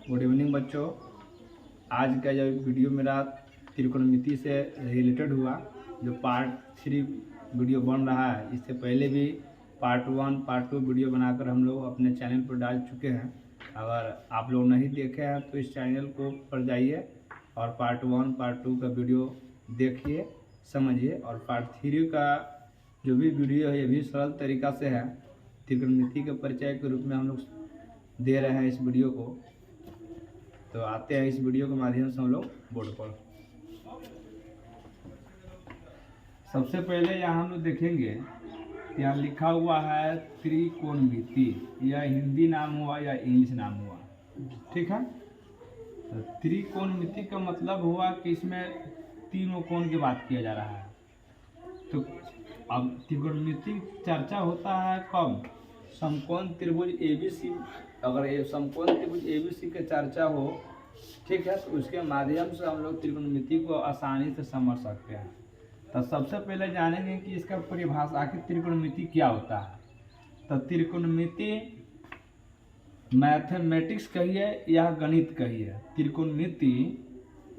Good evening बच्चों। आज का जो वीडियो मेरा त्रिकोणमिति से रिलेटेड हुआ, जो पार्ट 3 वीडियो बन रहा है। इससे पहले भी पार्ट 1 पार्ट 2 वीडियो बनाकर हम लोग अपने चैनल पर डाल चुके हैं। अगर आप लोग नहीं देखे हैं तो इस चैनल को पर जाइए और पार्ट 1 पार्ट 2 का वीडियो देखिए, समझिए। और पार्ट 3 का जो भी वीडियो है ये भी सरल तरीका से है, त्रिकोणमिति के परिचय के रूप में हम लोग दे रहे हैं इस वीडियो को। तो आते हैं इस वीडियो के माध्यम से हम लोग बोर्ड पर। सबसे पहले यहाँ हम लोग देखेंगे, यहाँ लिखा हुआ है त्रिकोणमिति। यह हिंदी नाम हुआ या इंग्लिश नाम हुआ, ठीक है। तो त्रिकोणमिति का मतलब हुआ कि इसमें तीनों कोण की बात किया जा रहा है। तो अब त्रिकोणमिति चर्चा होता है कब? समकोण त्रिभुज ABC, अगर समकोण त्रिभुज ABC की चर्चा हो, ठीक है, तो उसके माध्यम से हम लोग त्रिकोणमिति को आसानी से समझ सकते हैं। तो सबसे पहले जानेंगे कि इसका परिभाषा आखिर त्रिकोणमिति क्या होता है। तो त्रिकोणमिति मैथमेटिक्स कहिए या गणित कहिए, त्रिकोणमिति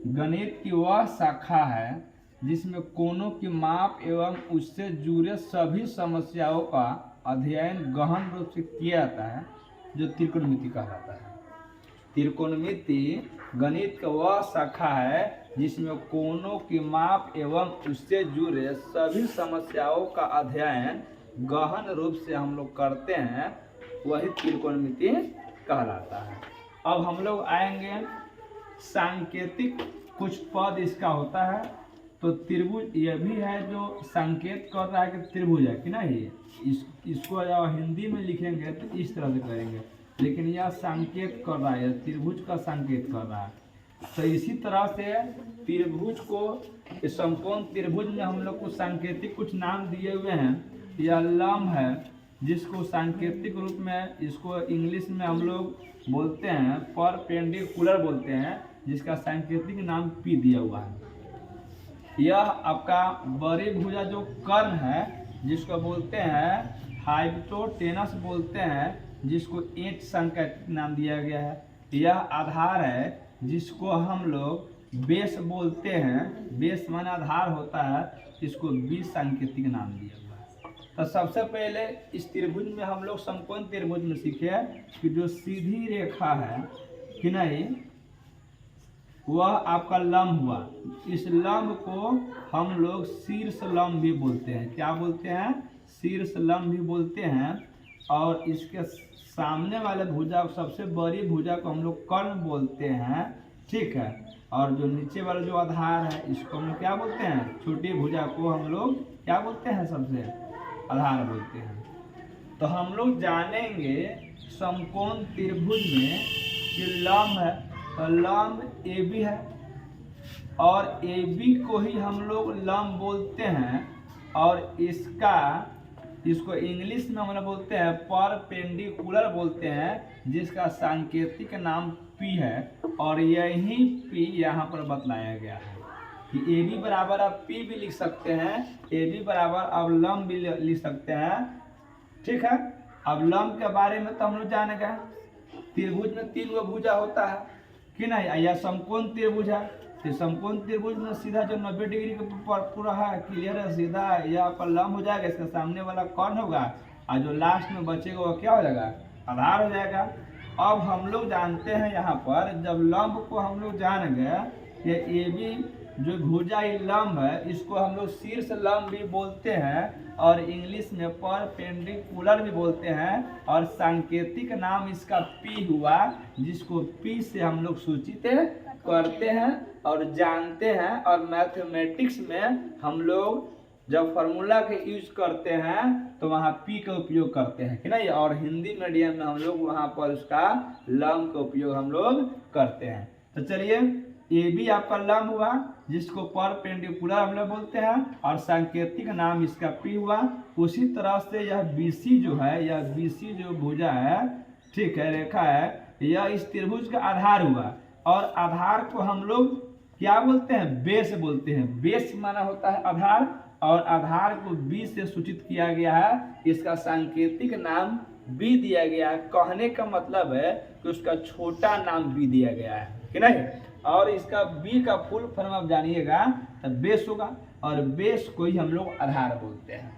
गणित की वह शाखा है जिसमें कोणों की माप एवं उससे जुड़े सभी समस्याओं का अध्ययन गहन रूप से किया जाता है, जो त्रिकोणमिति कहलाता है। त्रिकोणमिति गणित का वह शाखा है जिसमें कोणों की माप एवं उससे जुड़े सभी समस्याओं का अध्ययन गहन रूप से हम लोग करते हैं, वही त्रिकोणमिति कहलाता है। अब हम लोग आएंगे सांकेतिक, कुछ पद इसका होता है। तो त्रिभुज यह भी है जो संकेत कर रहा है कि त्रिभुज है कि नहीं। इसको जब हिंदी में लिखेंगे तो इस तरह से करेंगे, लेकिन यह संकेत कर रहा है, त्रिभुज का संकेत कर रहा है। तो इसी तरह से त्रिभुज को, समकोण त्रिभुज में हम लोग को सांकेतिक कुछ नाम दिए हुए हैं। यह लंब है जिसको सांकेतिक रूप में, इसको इंग्लिश में हम लोग बोलते हैं परपेंडिकुलर बोलते हैं, जिसका सांकेतिक नाम P दिया हुआ है। यह आपका बड़ी भुजा जो कर्ण है जिसको बोलते हैं हाइपोटेनस बोलते हैं, जिसको H सांकेतिक नाम दिया गया है। यह आधार है जिसको हम लोग बेस बोलते हैं, बेस माने आधार होता है, इसको B सांकेतिक नाम दिया हुआ है। तो सबसे पहले इस त्रिभुज में हम लोग समकोण त्रिभुज में सीखे कि जो सीधी रेखा है कि नहीं, वह आपका लंब हुआ। इस लंब को हम लोग शीर्ष लंब भी बोलते हैं। क्या बोलते हैं? शीर्ष लंब भी बोलते हैं। और इसके सामने वाले भुजा, सबसे बड़ी भुजा को हम लोग कर्ण बोलते हैं, ठीक है। और जो नीचे वाला जो आधार है इसको हम लोग क्या बोलते हैं? छोटी भुजा को हम लोग क्या बोलते हैं? सबसे आधार बोलते हैं। तो हम लोग जानेंगे समकोण त्रिभुज में कि लंब है, तो लंब AB है और AB को ही हम लोग लंब बोलते हैं। और इसको इंग्लिश में हम लोग बोलते हैं परपेंडिकुलर बोलते हैं, जिसका सांकेतिक नाम P है। और यही P यहाँ पर बतलाया गया है कि AB बराबर आप P भी लिख सकते हैं, AB बराबर आप लंब भी लिख सकते हैं, ठीक है। अब लंब के बारे में तो हम लोग जानेंगे। त्रिभुज में 3 गो भुजा होता है कि नहीं, या समकोण त्रिभुज है। तो समकोण त्रिभुज में सीधा जो 90 डिग्री के पूरा है, क्लियर है, सीधा है, यह पर लंब हो जाएगा, इसका सामने वाला कर्ण होगा और जो लास्ट में बचेगा वो क्या हो जाएगा? आधार हो जाएगा। अब हम लोग जानते हैं यहाँ पर, जब लंब को हम लोग जान गए कि AB जो भुजा ही लंब है, इसको हम लोग शीर्ष लंब भी बोलते हैं और इंग्लिश में परपेंडिकुलर भी बोलते हैं। और सांकेतिक नाम इसका P हुआ, जिसको P से हम लोग सूचित करते हैं और जानते हैं। और मैथमेटिक्स में हम लोग जब फार्मूला के यूज करते हैं तो वहाँ P का उपयोग करते हैं कि नहीं। और हिंदी मीडियम में हम लोग वहाँ पर उसका लंब का उपयोग हम लोग करते हैं। तो चलिए, AB आपका लंब हुआ जिसको परपेंडिकुलर हम लोग बोलते हैं और सांकेतिक नाम इसका P हुआ। उसी तरह से यह BC जो है, यह BC जो भुजा है, ठीक है, रेखा है, यह इस त्रिभुज का आधार हुआ। और आधार को हम लोग क्या बोलते हैं? बेस बोलते हैं। बेस माना होता है आधार, और आधार को B से सूचित किया गया है, इसका सांकेतिक नाम B दिया गया है। कहने का मतलब है कि उसका छोटा नाम बी दिया गया है कि नहीं। और इसका बी का फुल फॉर्म आप जानिएगा तो बेस होगा, और बेस को ही हम लोग आधार बोलते हैं।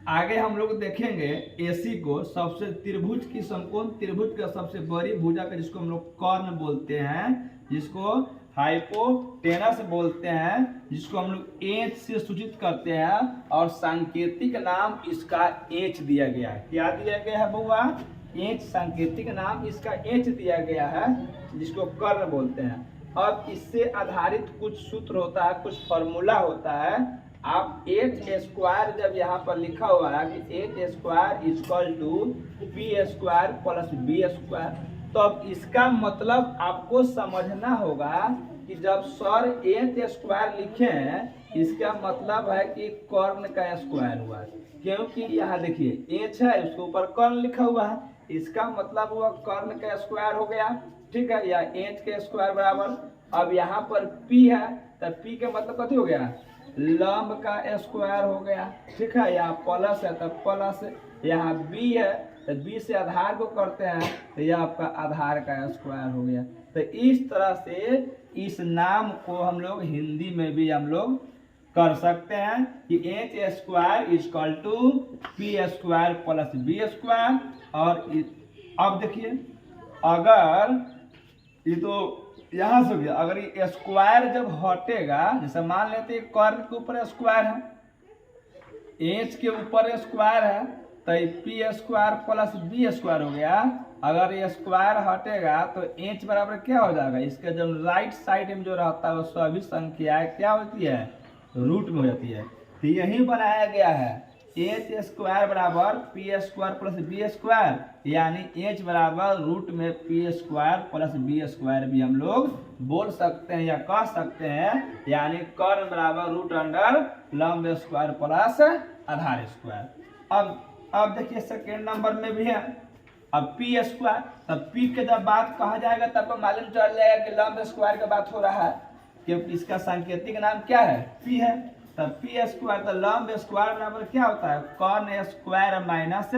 आगे हम लोग देखेंगे एसी को, सबसे त्रिभुज की समकोण त्रिभुज का सबसे बड़ी भुजा का जिसको हम लोग कर्ण बोलते हैं, जिसको हाइपोटेनस बोलते हैं, जिसको हम लोग एच से सूचित करते हैं, और सांकेतिक नाम इसका एच दिया गया है। क्या दिया गया है बउआ? एच। सांकेतिक नाम इसका एच दिया गया है, जिसको कर्ण बोलते हैं। अब इससे आधारित कुछ सूत्र होता है, कुछ फॉर्मूला होता है। आप एच स्क्वायर जब यहाँ पर लिखा हुआ है कि H square equal to P square plus B square, तो अब इसका मतलब आपको समझना होगा कि जब सर एच स्क्वायर लिखे हैं, इसका मतलब है कि कर्ण का स्क्वायर हुआ, क्योंकि यहाँ देखिए एच है, उसके ऊपर कर्ण लिखा हुआ है, इसका मतलब हुआ कर्ण का स्क्वायर हो गया, ठीक है, या एच के स्क्वायर बराबर। अब यहाँ पर पी है, तो पी का मतलब कथी हो गया? लंब का स्क्वायर हो गया, ठीक है, यहाँ प्लस है तो प्लस, यहाँ बी है तो बी से आधार को करते हैं तो यह आपका आधार का स्क्वायर हो गया। तो इस तरह से इस नाम को हम लोग हिंदी में भी हम लोग कर सकते हैं कि H square equal to P square plus B square. और अब देखिए, अगर ये तो यहाँ से हो गया, अगर ये स्क्वायर जब हटेगा, जैसे मान लेते हैं कर्ण के ऊपर स्क्वायर है, एच के ऊपर स्क्वायर है, तो P square plus B square हो गया। अगर ये स्क्वायर हटेगा तो एच बराबर क्या हो जाएगा? इसके जो राइट साइड में जो रहता है वो सभी संख्याएं क्या होती है? रूट में हो जाती है। तो यही बनाया गया है, एच स्क्वायर बराबर P square plus B square, यानी एच बराबर रूट में P square plus B square भी हम लोग बोल सकते हैं या कह सकते हैं, यानी कर्ण बराबर रूट अंडर लंब स्क्वायर प्लस आधार स्क्वायर। अब देखिए सेकेंड नंबर में भी है, अब पी स्क्वायर, तब पी के जब बात कहा जाएगा तब तो मालूम चल जाएगा कि लंब स्क्वायर की बात हो रहा है, क्योंकि इसका सांकेतिक नाम क्या है? पी है। तब पी स्क्वायर, तो लंब स्क्वायर बराबर क्या होता है? कर्ण स्क्वायर माइनस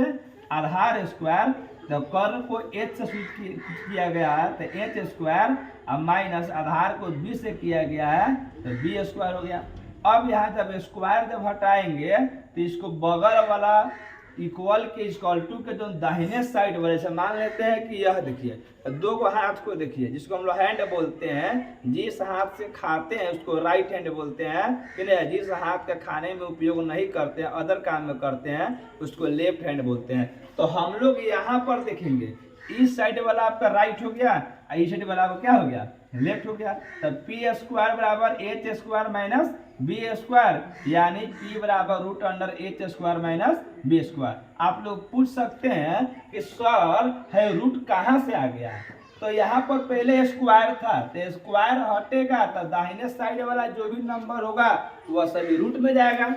आधार स्क्वायर। तो कर्ण को एच से सूचित किया गया है, तो एच स्क्वायर और माइनस आधार को बी से किया गया है, तो बी स्क्वायर हो गया। अब यहाँ जब स्क्वायर जब हटाएंगे तो इसको बगल वाला इक्वल के इक्वल टू के जो दाहिने साइड वाले से मान लेते हैं कि यह देखिए दो को हाथ को देखिए, जिसको हम लोग हैंड बोलते हैं, जिस हाथ से खाते हैं उसको राइट हैंड बोलते हैं कि नहीं, जिस हाथ का खाने में उपयोग नहीं करते हैं, अदर काम में करते हैं, उसको लेफ्ट हैंड बोलते हैं। तो हम लोग यहाँ पर देखेंगे इस साइड वाला आपका राइट हो गया, इस साइड वाला आपका क्या हो गया? लेफ्ट हो गया। तब पी स्क्वायर बराबर H square minus B square, यानी पी बराबर root under H square minus B square. आप लोग पूछ सकते हैं कि सर है रूट कहाँ से आ गया? तो यहाँ पर पहले स्क्वायर था, तो स्क्वायर हटेगा तो दाहिने साइड वाला जो भी नंबर होगा वह सभी रूट में जाएगा।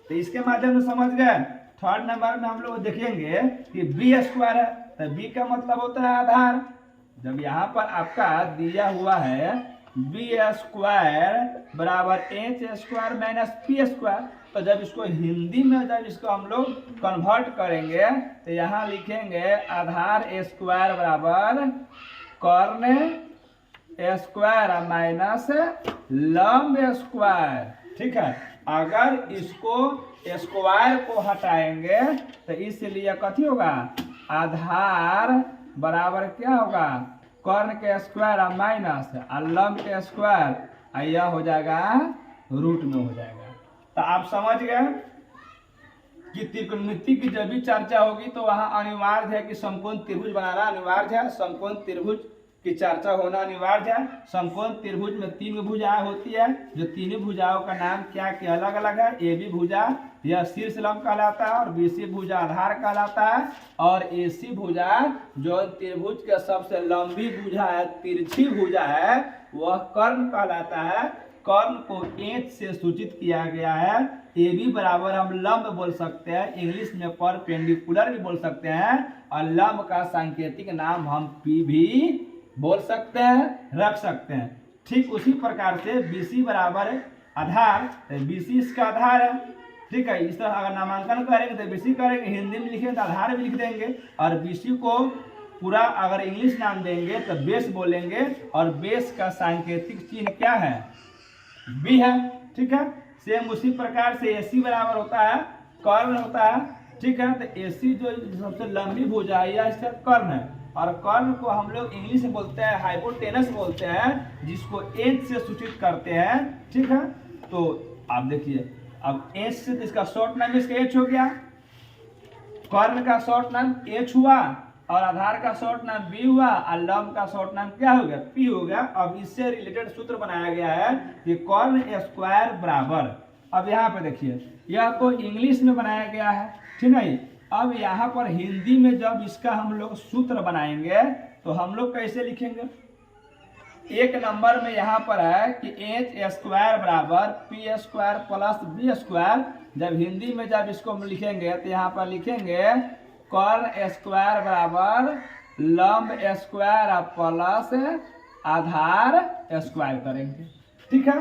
तो इसके माध्यम से समझ गए। थर्ड नंबर में हम लोग देखेंगे कि बी स्क्वायर है, तो बी का मतलब होता है आधार। जब यहाँ पर आपका दिया हुआ है बी स्क्वायर बराबर H square minus P square, तो जब इसको हिंदी में जब इसको हम लोग कन्वर्ट करेंगे तो यहाँ लिखेंगे आधार स्क्वायर बराबर कर्ण स्क्वायर माइनस लंब स्क्वायर, ठीक है। अगर इसको स्क्वायर को हटाएंगे तो इसलिए कथी होगा? आधार बराबर क्या होगा? कर्ण के स्क्वायर माइनस लंब के स्क्वायर, यह हो जाएगा रूट में हो जाएगा। तो आप समझ गए कि त्रिकोणमिति की जब भी चर्चा होगी तो वहां अनिवार्य है कि समकोण त्रिभुज बनाना अनिवार्य है, समकोण त्रिभुज की चर्चा होना अनिवार्य है। समकोण त्रिभुज में तीन भुजाएं होती है, जो तीनों भुजाओं का नाम क्या क्या अलग अलग है। ए बी भुजा यह शीर्ष लंब कहलाता है, और बी सी भुजा आधार कहलाता है, और ए सी भुजा जो त्रिभुज के सबसे लंबी भुजा है, तिरछी भुजा है, वह कर्ण कहलाता है। कर्ण को एच से सूचित किया गया है। ए बी बराबर हम लंब बोल सकते हैं, इंग्लिश में परपेंडिकुलर भी बोल सकते हैं, और लंब का सांकेतिक नाम हम पी भी बोल सकते हैं, रख सकते हैं। ठीक उसी प्रकार से BC बराबर आधार, BC इसका आधार है, ठीक है। इस तरह अगर नामांकन करेंगे तो BC करेंगे, हिंदी में लिखेंगे तो आधार भी लिख देंगे, और BC को पूरा अगर इंग्लिश नाम देंगे तो बेस बोलेंगे, और बेस का सांकेतिक चिन्ह क्या है? बी है। ठीक है, सेम उसी प्रकार से AC बराबर होता है कर्ण होता है। ठीक है, तो AC जो सबसे लंबी भुजा है यह इसका कर्ण है, और कर्ण को हम लोग इंग्लिश में बोलते हैं हाइपोटेनस बोलते हैं, जिसको H से सूचित करते हैं। ठीक है, तो आप देखिए अब H से तो इसका शॉर्ट नाम इसका H हो गया, कर्ण का शॉर्ट नाम H हुआ, और आधार का शॉर्ट नाम B हुआ, और लंब का शॉर्ट नाम क्या हो गया? P हो गया। अब इससे रिलेटेड सूत्र बनाया गया है कि कर्ण स्क्वायर बराबर, अब यहाँ पे देखिए यह तो इंग्लिश में बनाया गया है, ठीक है। अब यहाँ पर हिंदी में जब इसका हम लोग सूत्र बनाएंगे तो हम लोग कैसे लिखेंगे? एक नंबर में यहाँ पर है कि H स्क्वायर बराबर P square plus B square. जब हिंदी में जब इसको हम लिखेंगे तो यहाँ पर लिखेंगे कर्ण स्क्वायर बराबर लंब स्क्वायर प्लस आधार स्क्वायर करेंगे। ठीक है,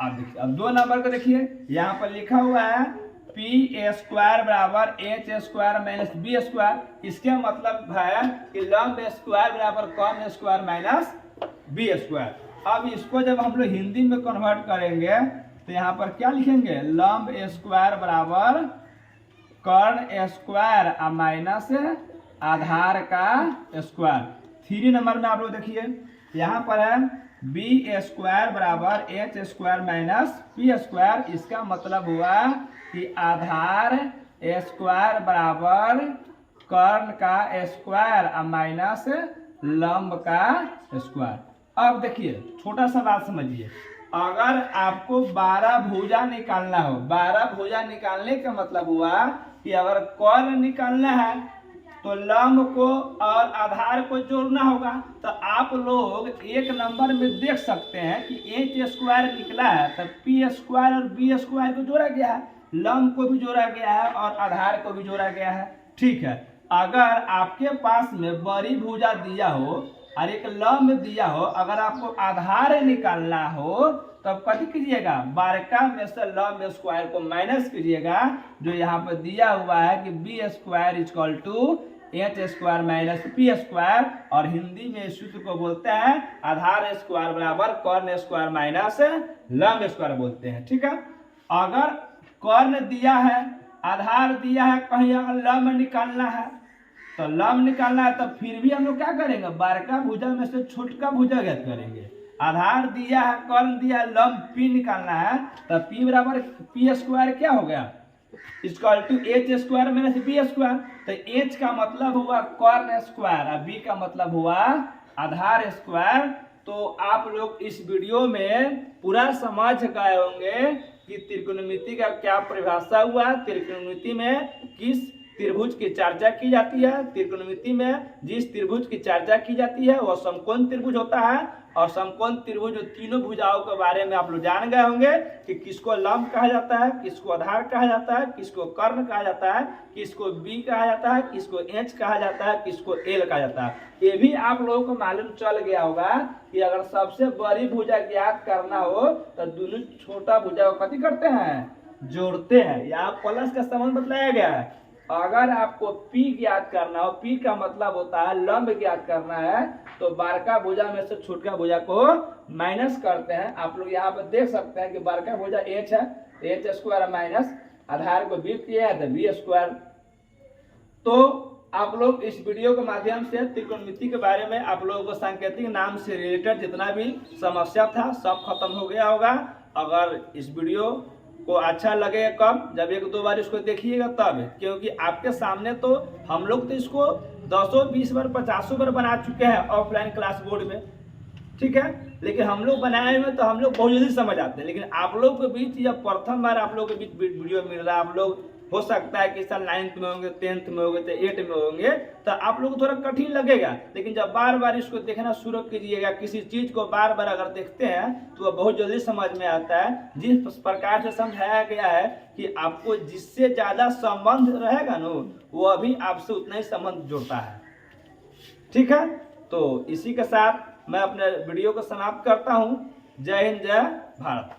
अब देखिए अब 2 नंबर को देखिए, यहाँ पर लिखा हुआ है P स्क्वायर बराबर H square minus B square. इसके मतलब है कि लंब स्क्वायर बराबर कर्ण स्क्वायर माइनस B स्क्वायर। अब इसको जब हम लोग हिंदी में कन्वर्ट करेंगे तो यहाँ पर क्या लिखेंगे? लंब स्क्वायर बराबर कर्ण स्क्वायर माइनस आधार का स्क्वायर। 3 नंबर में आप लोग देखिए यहाँ पर है B स्क्वायर बराबर H square minus P square. इसका मतलब हुआ कि आधार स्क्वायर बराबर कर्ण का स्क्वायर माइनस लंब का स्क्वायर। अब देखिए छोटा सा बात समझिए, अगर आपको 12 भुजा निकालना हो, 12 भुजा निकालने का मतलब हुआ कि अगर कर्ण निकालना है तो लंब को और आधार को जोड़ना होगा। तो आप लोग एक नंबर में देख सकते हैं कि H स्क्वायर निकला है, तो P स्क्वायर और B स्क्वायर को जोड़ा गया है, लंब को भी जोड़ा गया है और आधार को भी जोड़ा गया है। ठीक है, अगर आपके पास में बड़ी भुजा दिया हो और एक लंब दिया हो, अगर आपको आधार निकालना हो तब कथी कीजिएगा? बारका में से लंब स्क्वायर को माइनस कीजिएगा, जो यहाँ पर दिया हुआ है कि B square equal to H square minus P square, और हिंदी में इस सूत्र को बोलते हैं आधार स्क्वायर बराबर कर्ण स्क्वायर माइनस लंब स्क्वायर बोलते हैं। ठीक है, अगर कर्ण दिया है, आधार दिया है, कहीं अगर लंब निकालना है तो लंब निकालना है, तो फिर भी हम लोग क्या करेंगे? बारका भुजा में से छोटका भुजा ज्ञात करेंगे। आधार दिया है, कर्ण दिया है, लंब P निकालना है, तो P बराबर P स्क्वायर क्या हो गया? Equal to H square minus B square. तो H का मतलब हुआ कर्ण स्क्वायर और B का मतलब हुआ आधार स्क्वायर। तो आप लोग इस वीडियो में पूरा समझ गए होंगे कि त्रिकोणमिति का क्या परिभाषा हुआ, त्रिकोणमिति में किस त्रिभुज की चर्चा की जाती है, त्रिकोणमिति में जिस त्रिभुज की चर्चा की जाती है वह समकोण त्रिभुज होता है, और समकोण त्रिभुज तीनों भुजाओं के बारे में आप लोग जान गए होंगे कि किसको लंब कहा जाता है, किसको आधार कहा जाता है, किसको कर्ण कहा जाता है, किसको B कहा जाता है, किसको H कहा जाता है, किसको L कहा जाता है। ये भी आप लोगों को मालूम चल गया होगा कि अगर सबसे बड़ी भुजा ज्ञात करना हो तो दोनों छोटा भुजा को कथी करते हैं? जोड़ते हैं। यहाँ प्लस का संबंध बताया गया है। अगर आपको P ज्ञात करना हो, P का मतलब होता है लंब ज्ञात करना है, तो बारका भुजा में से छोटका भुजा को माइनस करते हैं। आप लोग यहाँ पर देख सकते हैं कि बारका भुजा H है, H स्क्वायर माइनस आधार को B किया है तो B स्क्वायर। तो आप लोग इस वीडियो के माध्यम से त्रिकोणमिति के बारे में आप लोगों को सांकेतिक नाम से रिलेटेड जितना भी समस्या था सब खत्म हो गया होगा। अगर इस वीडियो को अच्छा लगे कब? जब 1-2 बार इसको देखिएगा तब, क्योंकि आपके सामने तो हम लोग तो इसको 10-20 बार 50 बार बना चुके हैं ऑफलाइन क्लास बोर्ड में। ठीक है, लेकिन हम लोग बनाए हुए तो हम लोग बहुत जल्दी समझ आते हैं, लेकिन आप लोग के बीच या प्रथम बार आप लोग के बीच वीडियो मिल रहा है, आप लोग हो सकता है कि सर 9th में होंगे, 10th में होंगे, तो 8th में होंगे, तो आप लोग को थोड़ा कठिन लगेगा। लेकिन जब बार बार इसको देखना शुरू कीजिएगा, किसी चीज को बार बार अगर देखते हैं तो वह बहुत जल्दी समझ में आता है। जिस प्रकार से समझाया गया है कि आपको जिससे ज्यादा संबंध रहेगा ना वो भी आपसे उतना ही संबंध जोड़ता है। ठीक है, तो इसी के साथ मैं अपने वीडियो को समाप्त करता हूँ। जय हिंद, जय भारत।